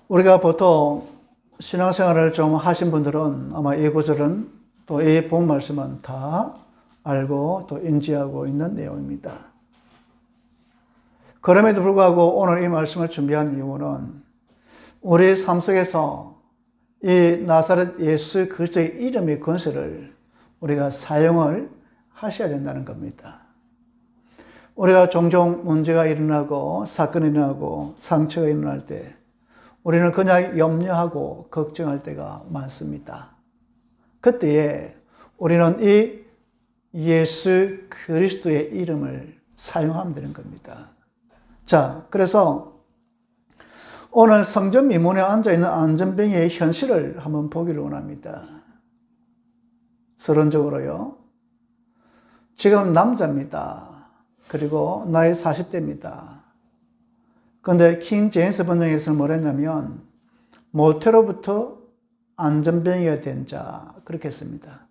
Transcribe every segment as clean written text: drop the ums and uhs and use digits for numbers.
우리가 보통 신앙생활을 좀 하신 분들은 아마 이 구절은 또 이 본 말씀은 다 알고 또 인지하고 있는 내용입니다. 그럼에도 불구하고 오늘 이 말씀을 준비한 이유는 우리 삶 속에서 이 나사렛 예수 그리스도의 이름의 권세를 우리가 사용을 하셔야 된다는 겁니다. 우리가 종종 문제가 일어나고 사건이 일어나고 상처가 일어날 때 우리는 그냥 염려하고 걱정할 때가 많습니다. 그때에 우리는 이 예수 그리스도의 이름을 사용하면 되는 겁니다. 자, 그래서 오늘 성전 미문에 앉아있는 안전뱅이의 현실을 한번 보기를 원합니다. 서론적으로요. 지금 남자입니다. 그리고 나이 40대입니다. 그런데 킹 제임스 번역에서는 뭐라 했냐면 모태로부터 안전뱅이가 된 자, 그렇게 했습니다.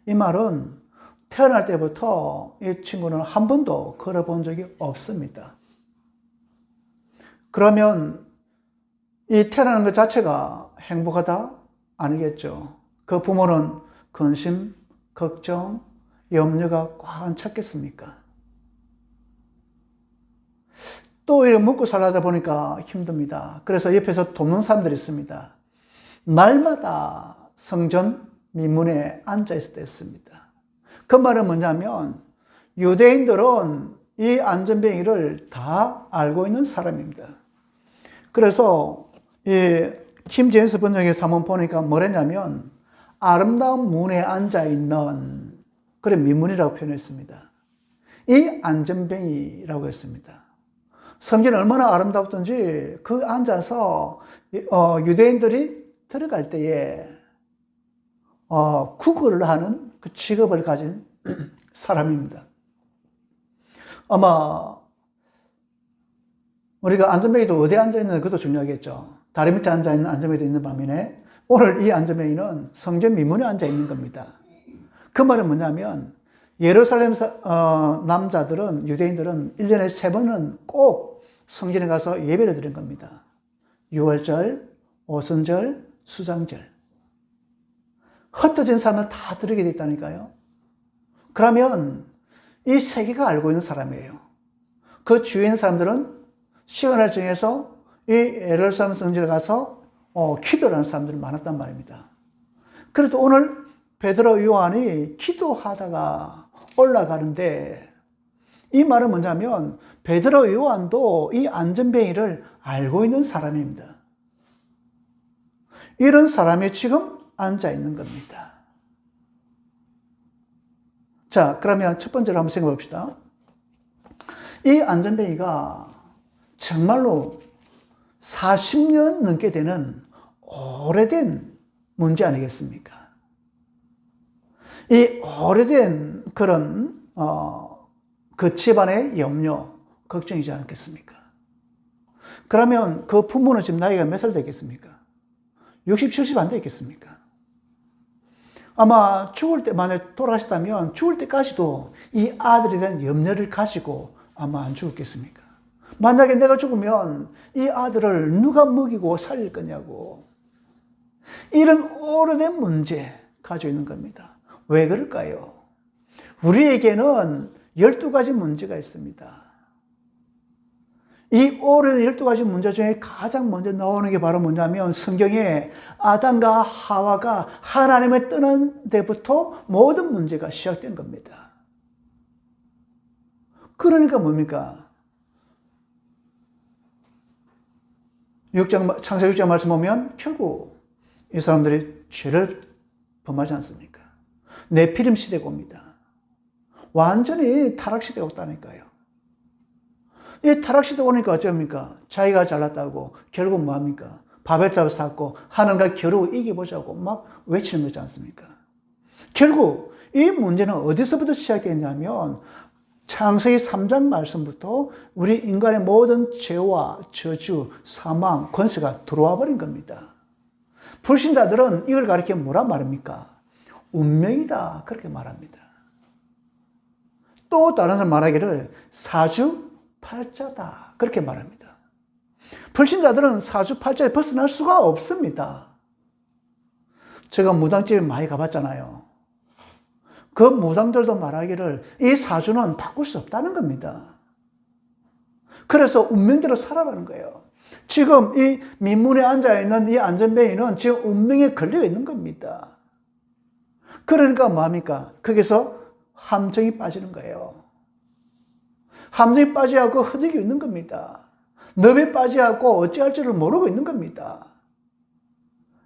이 말은 태어날 때부터 이 친구는 한 번도 걸어본 적이 없습니다. 그러면 이 태어나는 것 자체가 행복하다? 아니겠죠. 그 부모는 근심, 걱정, 염려가 꽉 찼겠습니까? 또 이렇게 먹고 살다 보니까 힘듭니다. 그래서 옆에서 돕는 사람들이 있습니다. 날마다 성전 미문에 앉아있을 때 있습니다. 그 말은 뭐냐면 유대인들은 이 안전뱅이를 다 알고 있는 사람입니다. 그래서 이 킴 제임스 번역에서 한번 보니까 뭐랬냐면 아름다운 문에 앉아있는 그런 미문이라고 표현했습니다. 이 안전뱅이라고 했습니다. 성전이 얼마나 아름답던지 그 앉아서 유대인들이 들어갈 때에 구걸을 하는 그 직업을 가진 사람입니다. 아마 우리가 안전뱅이도 어디에 앉아있는 그것도 중요하겠죠. 다리 밑에 앉아있는 안전뱅이도 있는 반면에 오늘 이 안전뱅이는 성전 미문에 앉아있는 겁니다. 그 말은 뭐냐면 예루살렘 남자들은 유대인들은 1년에 3번은 꼭 성전에 가서 예배를 드린 겁니다. 유월절, 오순절, 수장절. 흩어진 사람은 다 들으게 돼 있다니까요. 그러면 이 세계가 알고 있는 사람이에요. 그 주위에 있는 사람들은 시간을 정해서 이 예루살렘 성전에 가서 기도를 하는 사람들이 많았단 말입니다. 그래도 오늘 베드로 요한이 기도하다가 올라가는데 이 말은 뭐냐면 베드로 요한도 이 안전뱅이를 알고 있는 사람입니다. 이런 사람이 지금 앉아 있는 겁니다. 자, 그러면 첫 번째로 한번 생각해 봅시다. 이 안전뱅이가 정말로 40년 넘게 되는 오래된 문제 아니겠습니까? 이 오래된 그런 그 집안의 염려, 걱정이지 않겠습니까? 그러면 그 부모는 지금 나이가 몇 살 되겠습니까? 60, 70 안 되겠습니까? 아마 죽을 때 만약 돌아가셨다면 죽을 때까지도 이 아들에 대한 염려를 가지고 아마 안 죽었겠습니까? 만약에 내가 죽으면 이 아들을 누가 먹이고 살릴 거냐고. 이런 오래된 문제 가지고 있는 겁니다. 왜 그럴까요? 우리에게는 12가지 문제가 있습니다. 이 오래된 12가지 문제 중에 가장 먼저 나오는 게 바로 뭐냐면 성경에 아담과 하와가 하나님을 떠난 데부터 모든 문제가 시작된 겁니다. 그러니까 뭡니까? 창세기 6장 말씀 보면 결국 이 사람들이 죄를 범하지 않습니까? 네피림 시대가 옵니다. 완전히 타락시대가 왔다니까요. 이 타락시대가 오니까 어쩝니까? 자기가 잘났다고 결국 뭐합니까? 바벨탑을 쌓고 하나님과 겨루고 이겨보자고 막 외치는 거지 않습니까? 결국 이 문제는 어디서부터 시작됐냐면 창세기 3장 말씀부터 우리 인간의 모든 죄와 저주, 사망, 권세가 들어와 버린 겁니다. 불신자들은 이걸 가리켜 뭐라 말합니까? 운명이다. 그렇게 말합니다. 또 다른 사람 말하기를 사주팔자다. 그렇게 말합니다. 불신자들은 사주팔자에 벗어날 수가 없습니다. 제가 무당집에 많이 가봤잖아요. 그 무당들도 말하기를 이 사주는 바꿀 수 없다는 겁니다. 그래서 운명대로 살아가는 거예요. 지금 이 민문에 앉아있는 이 안전뱅이는 지금 운명에 걸려 있는 겁니다. 그러니까 뭐합니까? 거기서 함정이 빠지는 거예요. 함정이 빠지고 흐득이 있는 겁니다. 늪에 빠지고 어찌할 줄을 모르고 있는 겁니다.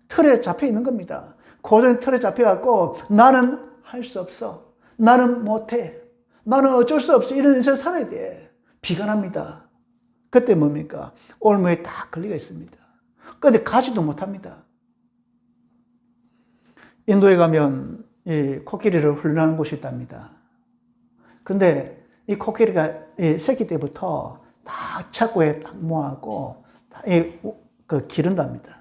틀에 잡혀 있는 겁니다. 고정의 틀에 잡혀갖고 나는 할 수 없어. 나는 못해. 나는 어쩔 수 없어. 이런 인생 살아야 돼. 비관합니다. 그때 뭡니까? 올무에 딱 걸리가 있습니다. 그런데 가지도 못합니다. 인도에 가면 이 코끼리를 훈련하는 곳이 있답니다. 근데 이 코끼리가 이 새끼 때부터 다 착고에 딱 모아갖고 그 기른답니다.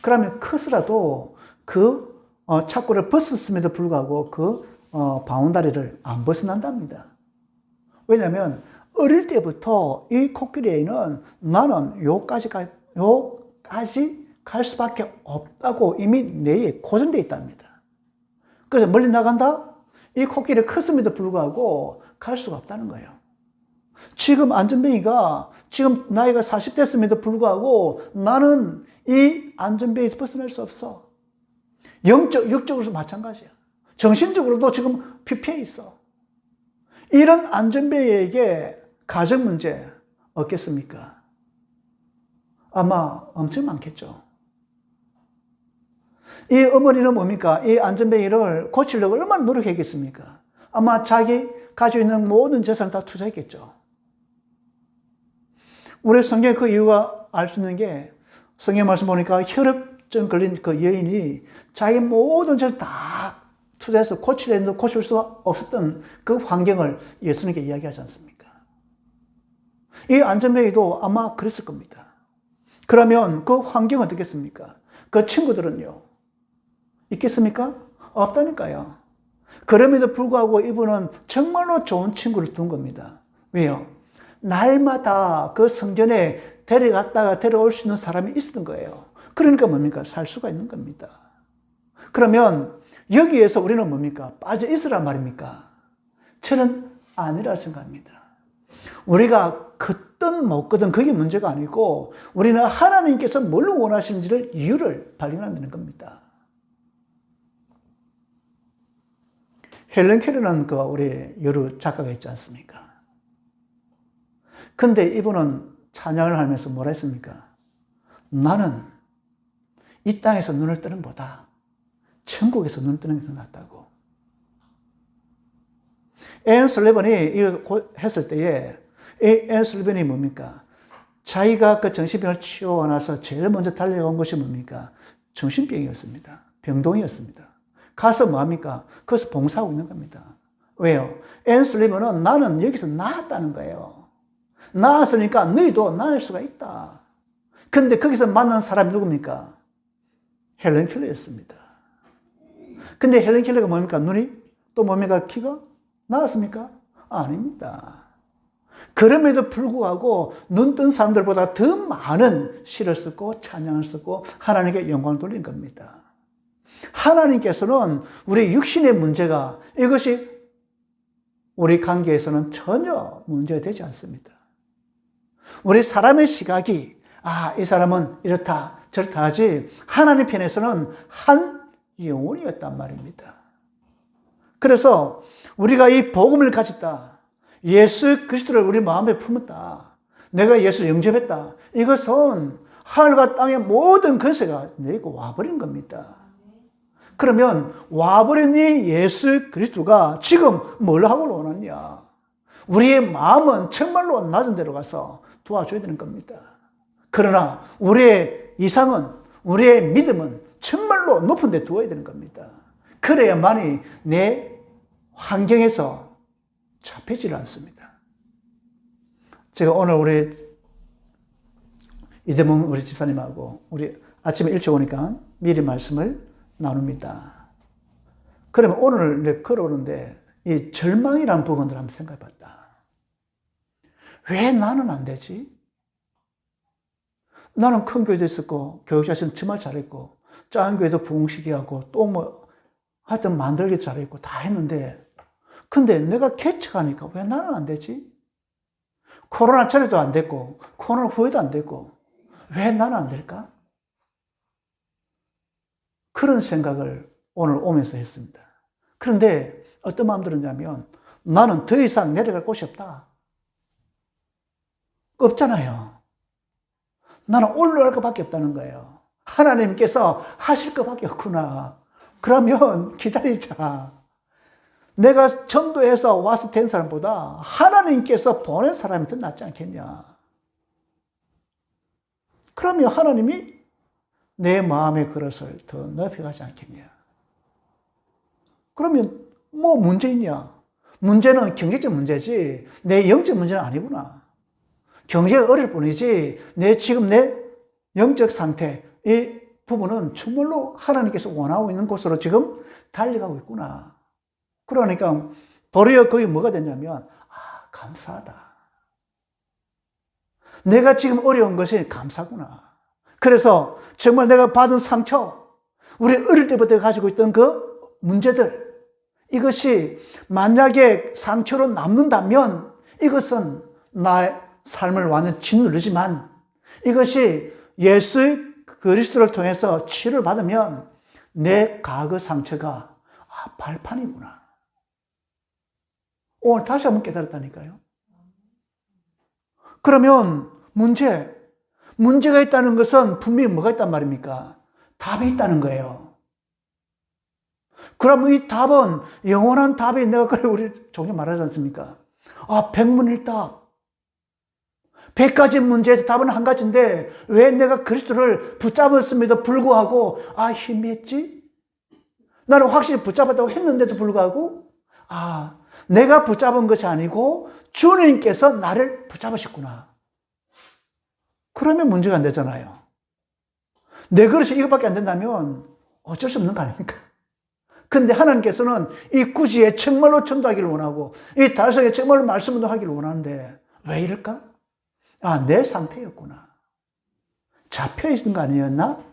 그러면 커서라도 그 착고를 벗었음에도 불구하고 그 바운다리를 안 벗어난답니다. 왜냐하면 어릴 때부터 이 코끼리에는 나는 요까지 갈 수밖에 없다고 이미 뇌에 고정되어 있답니다. 그래서 멀리 나간다? 이 코끼리 컸음에도 불구하고 갈 수가 없다는 거예요. 지금 안전뱅이가 지금 나이가 40 됐음에도 불구하고 나는 이 안전뱅이에서 벗어날 수 없어. 육적으로도 마찬가지야. 정신적으로도 지금 피폐해 있어. 이런 안전뱅이에게 가정 문제 없겠습니까? 아마 엄청 많겠죠. 이 어머니는 뭡니까? 이 안전뱅이를 고치려고 얼마나 노력했겠습니까? 아마 자기 가지고 있는 모든 재산을 다 투자했겠죠. 우리 성경에 그 이유가 알 수 있는 게 성경 말씀 보니까 혈압증 걸린 그 여인이 자기 모든 재산을 다 투자해서 고치려 했는데 고칠 수가 없었던 그 환경을 예수님께 이야기하지 않습니까? 이 안전뱅이도 아마 그랬을 겁니다. 그러면 그 환경은 어떻겠습니까? 그 친구들은요? 있겠습니까? 없다니까요. 그럼에도 불구하고 이분은 정말로 좋은 친구를 둔 겁니다. 왜요? 날마다 그 성전에 데려갔다가 데려올 수 있는 사람이 있었던 거예요. 그러니까 뭡니까? 살 수가 있는 겁니다. 그러면 여기에서 우리는 뭡니까? 빠져 있으란 말입니까? 저는 아니라 생각합니다. 우리가 걷든 못 걷든 그게 문제가 아니고 우리는 하나님께서 뭘 원하시는지를 이유를 발견한다는 겁니다. 헬렌 켈러라는 그 우리 여러 작가가 있지 않습니까? 근데 이분은 찬양을 하면서 뭐라 했습니까? 나는 이 땅에서 눈을 뜨는 보다 천국에서 눈을 뜨는 게 더 낫다고. 앤 슬리번이 이거 했을 때에 앤 슬리번이 뭡니까? 자기가 그 정신병을 치유하고 나서 제일 먼저 달려간 것이 뭡니까? 정신병이었습니다. 병동이었습니다. 가서 뭐합니까? 거기서 봉사하고 있는 겁니다. 왜요? 앤 슬리번은 나는 여기서 나았다는 거예요. 나았으니까 너희도 나을 수가 있다. 근데 거기서 만난 사람이 누굽니까? 헬렌 켈러였습니다. 근데 헬렌 켈러가 뭡니까? 눈이 또 뭡니까? 키가 나았습니까? 아닙니다. 그럼에도 불구하고 눈 뜬 사람들보다 더 많은 시를 쓰고 찬양을 쓰고 하나님께 영광을 돌린 겁니다. 하나님께서는 우리 육신의 문제가 이것이 우리 관계에서는 전혀 문제가 되지 않습니다. 우리 사람의 시각이 이 사람은 이렇다 저렇다 하지 하나님 편에서는 한 영혼이었단 말입니다. 그래서 우리가 이 복음을 가졌다. 예수 그리스도를 우리 마음에 품었다. 내가 예수를 영접했다. 이것은 하늘과 땅의 모든 권세가 내게 와버린 겁니다. 그러면 와버린 이 예수 그리스도가 지금 뭘 하고 원하냐? 우리의 마음은 정말로 낮은 데로 가서 도와줘야 되는 겁니다. 그러나 우리의 이상은, 우리의 믿음은 정말로 높은 데 두어야 되는 겁니다. 그래야만이 내 환경에서 잡히질 않습니다. 제가 오늘 우리 이대문 우리 집사님하고 우리 아침에 일찍 오니까 미리 말씀을 나눕니다. 그러면 오늘 내 걸어오는데 이 절망이라는 부분을 한번 생각해 봤다. 왜 나는 안 되지? 나는 큰 교회도 있었고, 교육자실은 정말 잘했고, 작은 교회도 부흥시키고, 또 뭐, 하여튼 만들기 잘했고, 다 했는데, 근데 내가 개척하니까 왜 나는 안 되지? 코로나 전에도 안 됐고, 코로나 후에도 안 됐고, 왜 나는 안 될까? 그런 생각을 오늘 오면서 했습니다. 그런데 어떤 마음 들었냐면, 나는 더 이상 내려갈 곳이 없다. 없잖아요. 나는 올라갈 것밖에 없다는 거예요. 하나님께서 하실 것밖에 없구나. 그러면 기다리자. 내가 전도해서 와서 된 사람보다 하나님께서 보낸 사람이 더 낫지 않겠냐. 그러면 하나님이 내 마음의 그릇을 더 넓혀가지 않겠냐. 그러면 뭐 문제 있냐. 문제는 경제적 문제지 내 영적 문제는 아니구나. 경제가 어릴 뿐이지 지금 내 영적 상태 이 부분은 정말로 하나님께서 원하고 있는 곳으로 지금 달려가고 있구나. 그러니까 도리어 그게 뭐가 됐냐면 감사하다. 내가 지금 어려운 것이 감사구나. 그래서 정말 내가 받은 상처, 우리 어릴 때부터 가지고 있던 그 문제들, 이것이 만약에 상처로 남는다면 이것은 나의 삶을 완전히 짓누르지만 이것이 예수 그리스도를 통해서 치료를 받으면 내 과거 상처가 발판이구나. 오늘 다시 한번 깨달았다니까요. 그러면 문제가 있다는 것은 분명히 뭐가 있단 말입니까? 답이 있다는 거예요. 그러면 이 답은 영원한 답이 내가 그래 우리 종종 말하지 않습니까? 백문일답. 100가지 문제에서 답은 한 가지인데 왜 내가 그리스도를 붙잡았음에도 불구하고 희미했지? 나는 확실히 붙잡았다고 했는데도 불구하고 내가 붙잡은 것이 아니고 주님께서 나를 붙잡으셨구나. 그러면 문제가 안 되잖아요. 내 그릇이 이것밖에 안 된다면 어쩔 수 없는 거 아닙니까? 근데 하나님께서는 이 구지에 정말로 전도하기를 원하고 이 달성에 정말로 말씀을 하기를 원하는데 왜 이럴까? 내 상태였구나. 잡혀있는 거 아니었나?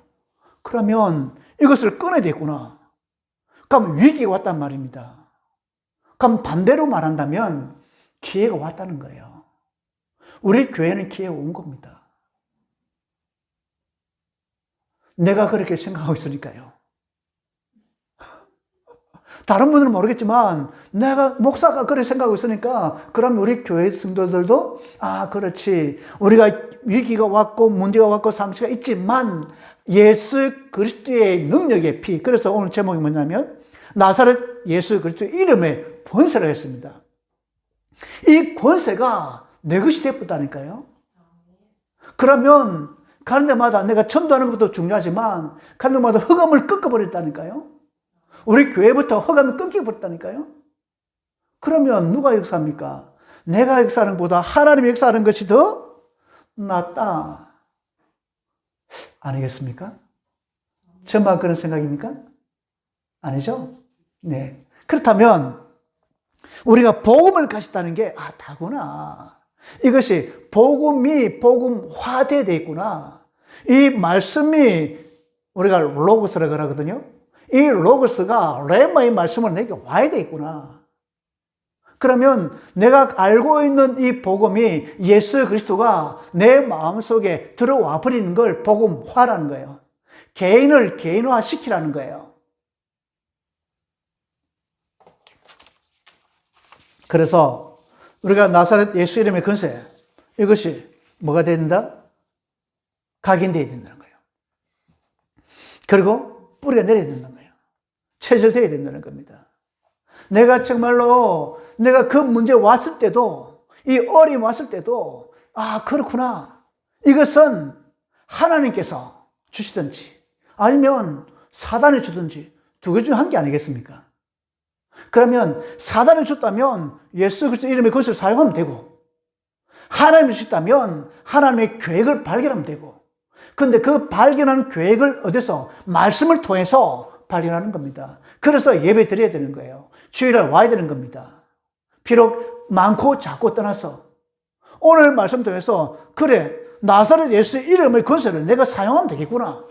그러면 이것을 꺼내야 되겠구나. 그럼 위기가 왔단 말입니다. 그럼 반대로 말한다면 기회가 왔다는 거예요. 우리 교회는 기회가 온 겁니다. 내가 그렇게 생각하고 있으니까요. 다른 분들은 모르겠지만 내가 목사가 그렇게 생각하고 있으니까 그럼 우리 교회 성도들도 그렇지. 우리가 위기가 왔고 문제가 왔고 상처가 있지만 예수 그리스도의 능력의 피. 그래서 오늘 제목이 뭐냐면 나사렛 예수 그리스도의 이름의 권세라고 했습니다. 이 권세가 내 것이 되었다니까요. 그러면 가는 데마다 내가 전도하는 것도 중요하지만 가는 데마다 흑암을 꺾어버렸다니까요. 우리 교회부터 허감이 끊겨버렸다니까요. 그러면 누가 역사합니까? 내가 역사하는 것보다 하나님이 역사하는 것이 더 낫다. 아니겠습니까? 저만 그런 생각입니까? 아니죠? 네. 그렇다면 우리가 복음을 가졌다는 게 다구나. 이것이 복음화되어 있구나. 이 말씀이 우리가 로고스라고 하거든요. 이 로고스가 레마의 말씀을 내게 와야 되겠구나. 그러면 내가 알고 있는 이 복음이 예수 그리스도가 내 마음속에 들어와 버리는 걸 복음화라는 거예요. 개인을 개인화시키라는 거예요. 그래서 우리가 나사렛 예수 이름의 권세, 이것이 뭐가 된다? 각인되어야 된다는 거예요. 그리고 뿌리가 내려야 된다는 거예요. 체질되어야 된다는 겁니다. 내가 정말로 내가 그 문제 왔을 때도 이 어려움 왔을 때도 그렇구나. 이것은 하나님께서 주시든지 아니면 사단이 주든지 두 개 중 한 개 아니겠습니까? 그러면 사단이 줬다면 예수 그리스도 이름의 것을 사용하면 되고 하나님이 주셨다면 하나님의 계획을 발견하면 되고 근데 그 발견한 계획을 어디서? 말씀을 통해서 발견하는 겁니다. 그래서 예배 드려야 되는 거예요. 주일날 와야 되는 겁니다. 비록 많고 작고 떠나서 오늘 말씀 통해서 그래 나사렛 예수의 이름의 권세를 내가 사용하면 되겠구나.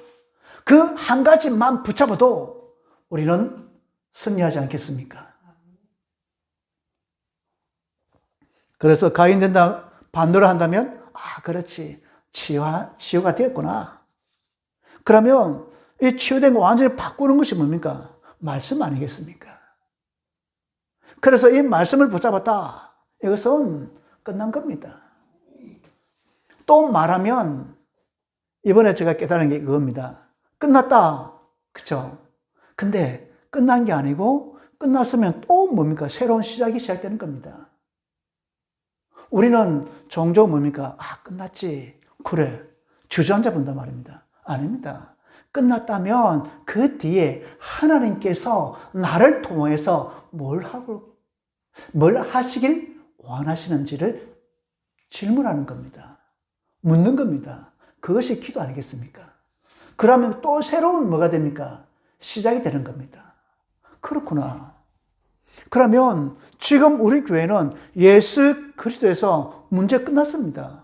그 한 가지만 붙잡아도 우리는 승리하지 않겠습니까? 그래서 가인된다 반대로 한다면 그렇지. 치유가 되었구나. 그러면 이 치유된 거 완전히 바꾸는 것이 뭡니까? 말씀 아니겠습니까? 그래서 이 말씀을 붙잡았다. 이것은 끝난 겁니다. 또 말하면 이번에 제가 깨달은 게 그겁니다. 끝났다. 그렇죠? 근데 끝난 게 아니고 끝났으면 또 뭡니까? 새로운 시작이 시작되는 겁니다. 우리는 종종 뭡니까? 끝났지. 그래. 주저앉아 본단 말입니다. 아닙니다. 끝났다면 그 뒤에 하나님께서 나를 통해서 뭘 하시길 원하시는지를 질문하는 겁니다. 묻는 겁니다. 그것이 기도 아니겠습니까? 그러면 또 새로운 뭐가 됩니까? 시작이 되는 겁니다. 그렇구나. 그러면 지금 우리 교회는 예수 그리스도에서 문제 끝났습니다.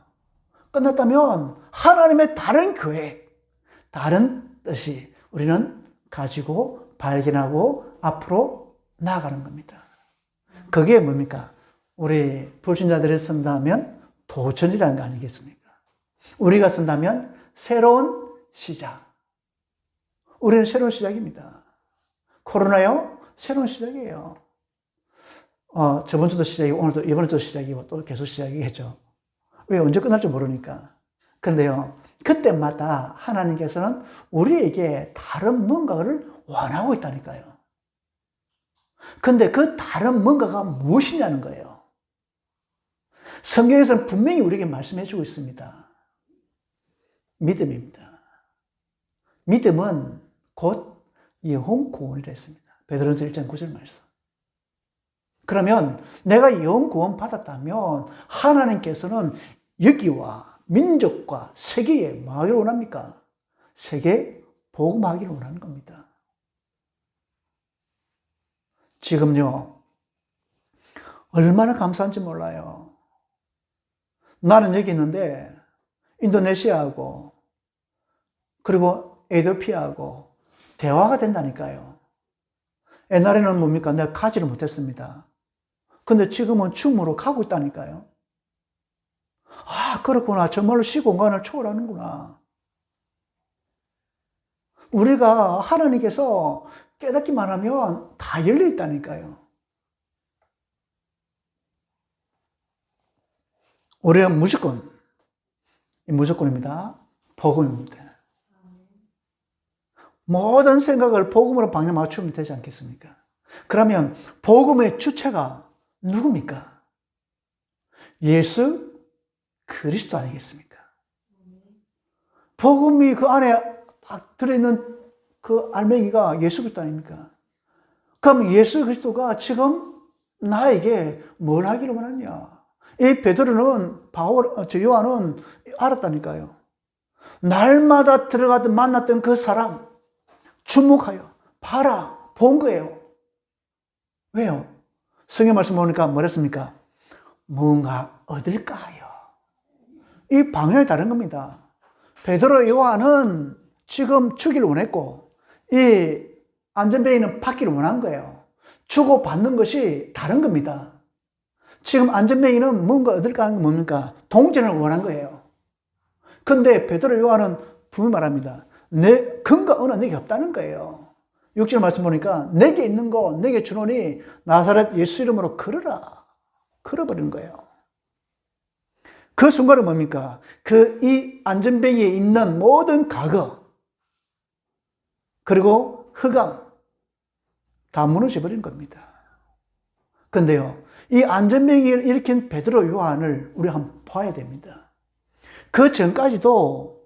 끝났다면 하나님의 다른 계획, 다른 뜻이 우리는 가지고 발견하고 앞으로 나아가는 겁니다. 그게 뭡니까? 우리 불신자들이 쓴다면 도전이라는 거 아니겠습니까? 우리가 쓴다면 새로운 시작. 우리는 새로운 시작입니다. 코로나요? 새로운 시작이에요. 저번 주도 시작이고 오늘도 이번 주도 시작이고 또 계속 시작이겠죠. 왜 언제 끝날지 모르니까. 근데요, 그때마다 하나님께서는 우리에게 다른 뭔가를 원하고 있다니까요. 근데 그 다른 뭔가가 무엇이냐는 거예요. 성경에서는 분명히 우리에게 말씀해 주고 있습니다. 믿음입니다. 믿음은 곧 영혼 구원이라 했습니다. 베드로전서 1장 9절 말씀. 그러면 내가 영혼 구원 받았다면 하나님께서는 여기와 민족과 세계에 뭐 하기를 원합니까? 세계에 복음하기를 원하는 겁니다. 지금요, 얼마나 감사한지 몰라요. 나는 여기 있는데 인도네시아하고 그리고 에티오피아하고 대화가 된다니까요. 옛날에는 뭡니까? 내가 가지를 못했습니다. 근데 지금은 줌으로 가고 있다니까요. 그렇구나. 정말로 시공간을 초월하는구나. 우리가 하나님께서 깨닫기만 하면 다 열려있다니까요. 우리는 무조건입니다. 복음입니다. 모든 생각을 복음으로 방향 맞추면 되지 않겠습니까? 그러면 복음의 주체가 누굽니까? 예수 그리스도 아니겠습니까? 복음이 그 안에 딱 들어있는 그 알맹이가 예수 그리스도 아닙니까? 그럼 예수 그리스도가 지금 나에게 뭘 하기를 원하냐? 이 베드로는 요한은 알았다니까요. 날마다 들어가던 만났던 그 사람 주목하여 본 거예요. 왜요? 성경 말씀 보니까 뭐랬습니까? 뭔가 얻을까 하여. 이 방향이 다른 겁니다. 베드로 요한은 지금 주기를 원했고 이 안전뱅이는 받기를 원한 거예요. 주고 받는 것이 다른 겁니다. 지금 안전뱅이는 뭔가 얻을까 하는 건 뭡니까? 동전을 원한 거예요. 근데 베드로 요한은 분명히 말합니다. 내 근거 은은 내게 없다는 거예요. 6절 말씀 보니까 내게 있는 거 내게 주노니 나사렛 예수 이름으로 걸어라. 걸어버리는 거예요. 그 순간은 뭡니까? 이 안전뱅이에 있는 모든 과거 그리고 흑암 다 무너져버린 겁니다. 근데요, 이 안전뱅이를 일으킨 베드로 요한을 우리가 한번 봐야 됩니다. 그 전까지도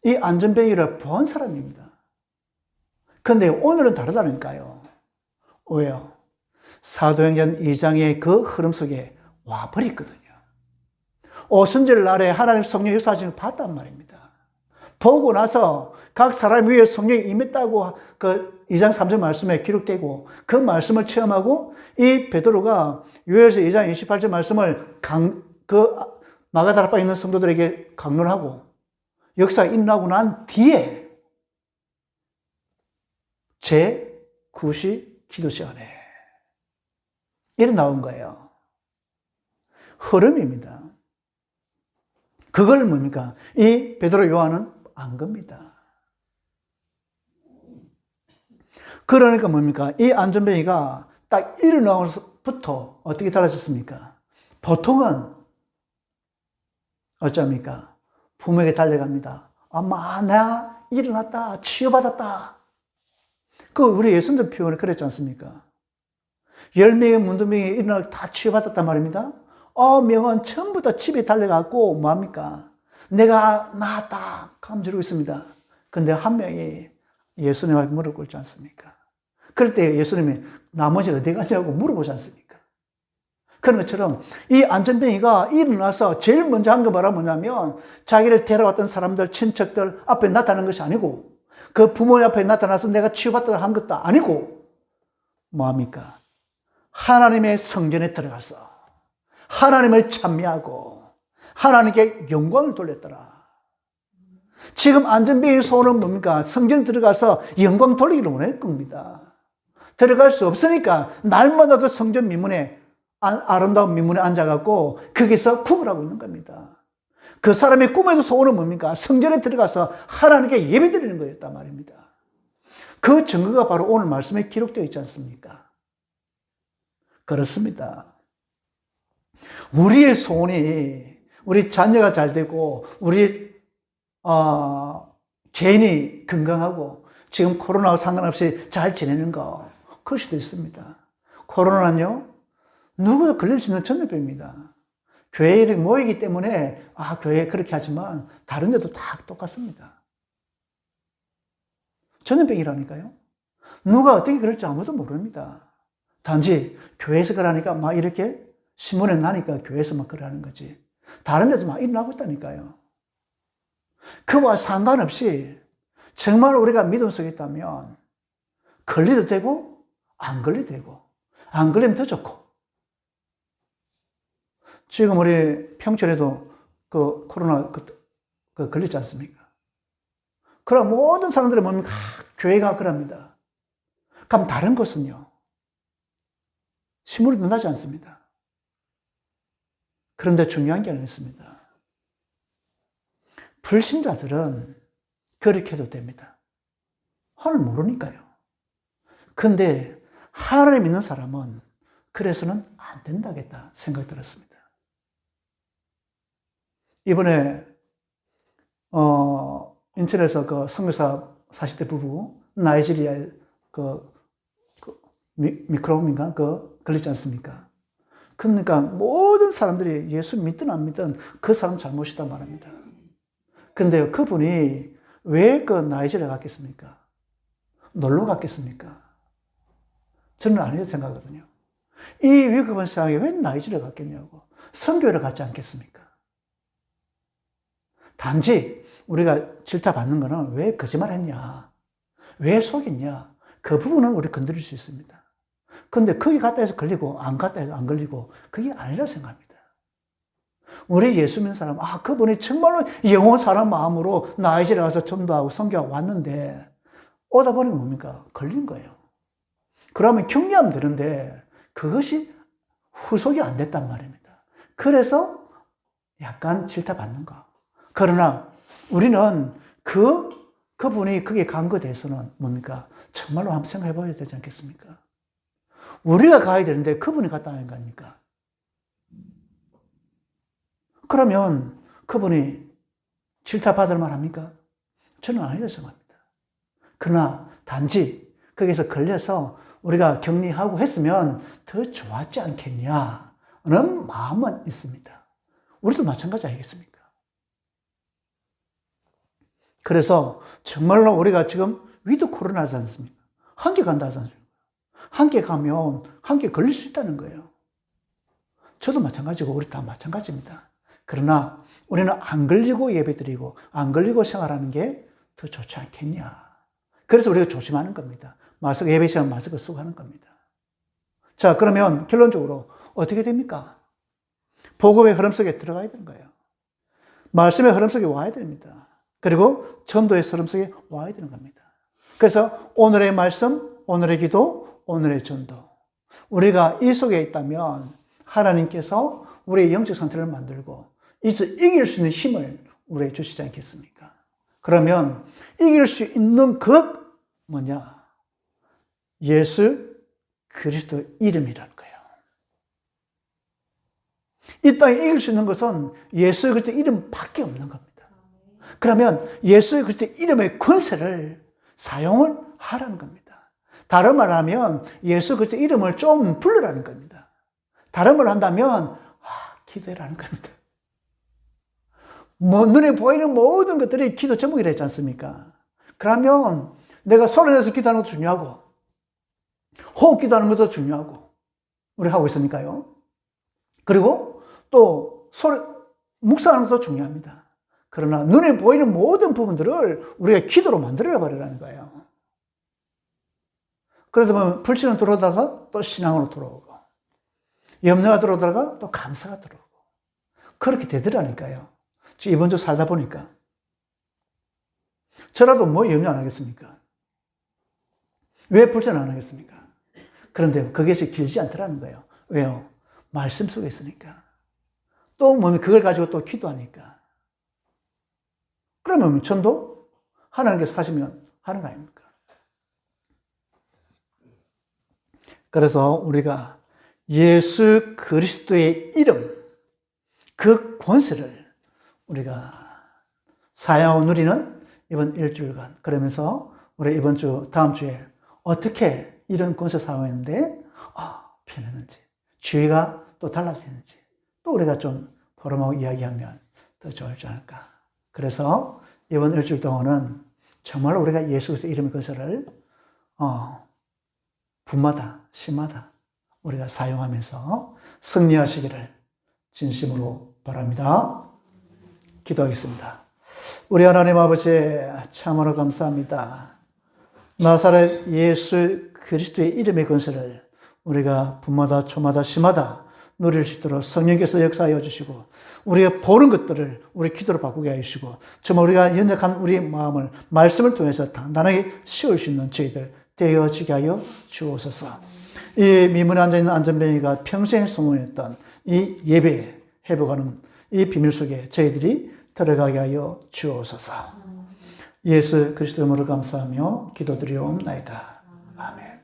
이 안전뱅이를 본 사람입니다. 근데 오늘은 다르다니까요. 왜요? 사도행전 2장의 그 흐름 속에 와버렸거든요. 오순절 날에 하나님 성령 역사하심을 봤단 말입니다. 보고 나서 각 사람 위에 성령이 임했다고 그 2장 3절 말씀에 기록되고 그 말씀을 체험하고 이 베드로가 요엘서 2장 28절 말씀을 그 마가다라방에 있는 성도들에게 강론하고 역사가 일어나고 난 뒤에 제9시 기도 시간에 이렇게 나온 거예요. 흐름입니다. 그걸 뭡니까? 이 베드로 요한은 안 겁니다. 그러니까 뭡니까? 이 안전뱅이가 딱 일어나서부터 어떻게 달라졌습니까? 보통은 어쩝니까? 부모에게 달려갑니다. 엄마, 나 일어났다. 치유받았다. 우리 예수님도 표현을 그랬지 않습니까? 10명의 문둥병이 일어나서 다 치유받았단 말입니다. 9명은 전부 다 집에 달려가고 뭐합니까? 내가 나았다. 감지르고 있습니다. 근데 한 명이 예수님한테 무릎 꿇지 않습니까? 그럴 때 예수님이 나머지 어디 가냐고 물어보지 않습니까? 그런 것처럼 이 안전뱅이가 일어나서 제일 먼저 한 거 뭐냐면 자기를 데려왔던 사람들, 친척들 앞에 나타난 것이 아니고 그 부모님 앞에 나타나서 내가 치유받다 한 것도 아니고 뭐합니까? 하나님의 성전에 들어가서 하나님을 찬미하고 하나님께 영광을 돌렸더라. 지금 안전뱅이의 소원은 뭡니까? 성전에 들어가서 영광 돌리기를 원할 겁니다. 들어갈 수 없으니까 날마다 그 성전 미문에 아름다운 미문에 앉아갖고 거기서 구걸하고 있는 겁니다. 그 사람의 꿈에도 소원은 뭡니까? 성전에 들어가서 하나님께 예배드리는 거였단 말입니다. 그 증거가 바로 오늘 말씀에 기록되어 있지 않습니까? 그렇습니다. 우리의 소원이 우리 자녀가 잘 되고 우리 개인이 건강하고 지금 코로나와 상관없이 잘 지내는 거 그럴 수도 있습니다. 코로나는요 누구도 걸릴 수 있는 전염병입니다. 교회에 모이기 때문에 교회에 그렇게 하지만 다른 데도 다 똑같습니다. 전염병이라니까요. 누가 어떻게 그럴지 아무도 모릅니다. 단지 교회에서 그러니까 막 이렇게 신문에 나니까 교회에서 막 그러는 거지. 다른 데도 막 일어나고 있다니까요. 그와 상관없이 정말 우리가 믿음 속에 있다면 걸리도 되고 안 걸리도 되고 안 걸리면 더 좋고. 지금 우리 평촌에도 그 코로나 걸리지 않습니까? 그럼 모든 사람들이 뭡니까? 교회가 그럽니다. 그럼 다른 곳은요? 신문이 나지 않습니다. 그런데 중요한 게 하나 있습니다. 불신자들은 그렇게 해도 됩니다. 하나님 모르니까요. 근데 하나님 믿는 사람은 그래서는 안 된다겠다 생각 들었습니다. 이번에 인천에서 그 선교사 40대 부부 나이지리아에 미크로브인가 걸리지 않습니까? 그러니까 모든 사람들이 예수 믿든 안 믿든 그 사람 잘못이다 말합니다. 근데 그분이 왜 그 나이지리아 갔겠습니까? 놀러 갔겠습니까? 저는 아니라고 생각하거든요. 이 위급한 상황에 왜 나이지리아 갔겠냐고. 선교를 갔지 않겠습니까? 단지 우리가 질타받는 거는 왜 거짓말 했냐, 왜 속였냐, 그 부분은 우리 건드릴 수 있습니다. 근데 거기 갔다 해서 걸리고 안 갔다 해서 안 걸리고 그게 아니라 생각합니다. 우리 예수 믿는 사람, 그분이 정말로 영원 사람 마음으로 나이지리아 가서 전도하고 선교하고 왔는데 오다 보니 뭡니까? 걸린 거예요. 그러면 격려하면 되는데 그것이 후속이 안 됐단 말입니다. 그래서 약간 질타받는 거. 그러나 우리는 그분이 거기에 간 것에 대해서는 뭡니까? 정말로 한번 생각해 봐야 되지 않겠습니까? 우리가 가야 되는데 그분이 갔다 하는 거 아닙니까? 그러면 그분이 질타받을 만합니까? 저는 아니라고 생각합니다. 그러나 단지 거기서 걸려서 우리가 격리하고 했으면 더 좋았지 않겠냐는 마음은 있습니다. 우리도 마찬가지 아니겠습니까? 그래서 정말로 우리가 지금 위드 코로나 하지 않습니까? 함께 간다 하지 않습니까? 함께 가면 함께 걸릴 수 있다는 거예요. 저도 마찬가지고 우리 다 마찬가지입니다. 그러나 우리는 안 걸리고 예배드리고 안 걸리고 생활하는 게 더 좋지 않겠냐. 그래서 우리가 조심하는 겁니다. 마스크, 예배 시간 마스크 쓰고 하는 겁니다. 자, 그러면 결론적으로 어떻게 됩니까? 복음의 흐름 속에 들어가야 되는 거예요. 말씀의 흐름 속에 와야 됩니다. 그리고 전도의 흐름 속에 와야 되는 겁니다. 그래서 오늘의 말씀, 오늘의 기도, 오늘의 전도. 우리가 이 속에 있다면 하나님께서 우리의 영적 상태를 만들고 이제 이길 수 있는 힘을 우리에게 주시지 않겠습니까? 그러면 이길 수 있는 것 뭐냐? 예수 그리스도 이름이라는 거예요. 이 땅에 이길 수 있는 것은 예수 그리스도 이름밖에 없는 겁니다. 그러면 예수 그리스도 이름의 권세를 사용을 하라는 겁니다. 다른 말을 하면 예수 그리스도 이름을 좀 불러라는 겁니다. 다른 말을 한다면 기도해라는 겁니다. 눈에 보이는 모든 것들이 기도 제목이라 했지 않습니까? 그러면 내가 소리 내서 기도하는 것도 중요하고 호흡 기도하는 것도 중요하고 우리 하고 있으니까요. 그리고 또 묵상하는 것도 중요합니다. 그러나 눈에 보이는 모든 부분들을 우리가 기도로 만들어 버리라는 거예요. 그러다 보면 불신은 들어오다가 또 신앙으로 들어오고 염려가 들어오다가 또 감사가 들어오고 그렇게 되더라니까요. 이번 주 살다 보니까 저라도 뭐 염려 안 하겠습니까? 왜 불신 안 하겠습니까? 그런데 그것이 길지 않더라는 거예요. 왜요? 말씀 속에 있으니까. 또 뭐 그걸 가지고 또 기도하니까. 그러면 전도 하나님께서 하시면 하는 거 아닙니까? 그래서 우리가 예수 그리스도의 이름, 그 권세를 우리가 사용하고 누리는 이번 일주일간, 그러면서 우리 이번 주, 다음 주에 어떻게 이런 권세 사용했는데 변했는지, 주의가 또 달라지는지 또 우리가 좀 포럼하고 이야기하면 더 좋을지 않을까. 그래서 이번 일주일 동안은 정말 우리가 예수 그리스도 이름의 권세를 분마다 시마다 우리가 사용하면서 승리하시기를 진심으로 바랍니다. 기도하겠습니다. 우리 하나님 아버지 참으로 감사합니다. 나사렛 예수 그리스도의 이름의 권세를 우리가 분마다 초마다 시마다 누릴 수 있도록 성령께서 역사하여 주시고 우리가 보는 것들을 우리 기도로 바꾸게 하시고 정말 우리가 연약한 우리 마음을 말씀을 통해서 단단하게 씌울 수 있는 저희들 되어지게 하여 주옵소서. 이 미문에 앉아있는 안전뱅이가 평생 소원했던 이 예배에 회복하는 이 비밀 속에 저희들이 들어가게 하여 주옵소서. 예수 그리스도 이름으로 감사하며 기도드리옵나이다. 아멘.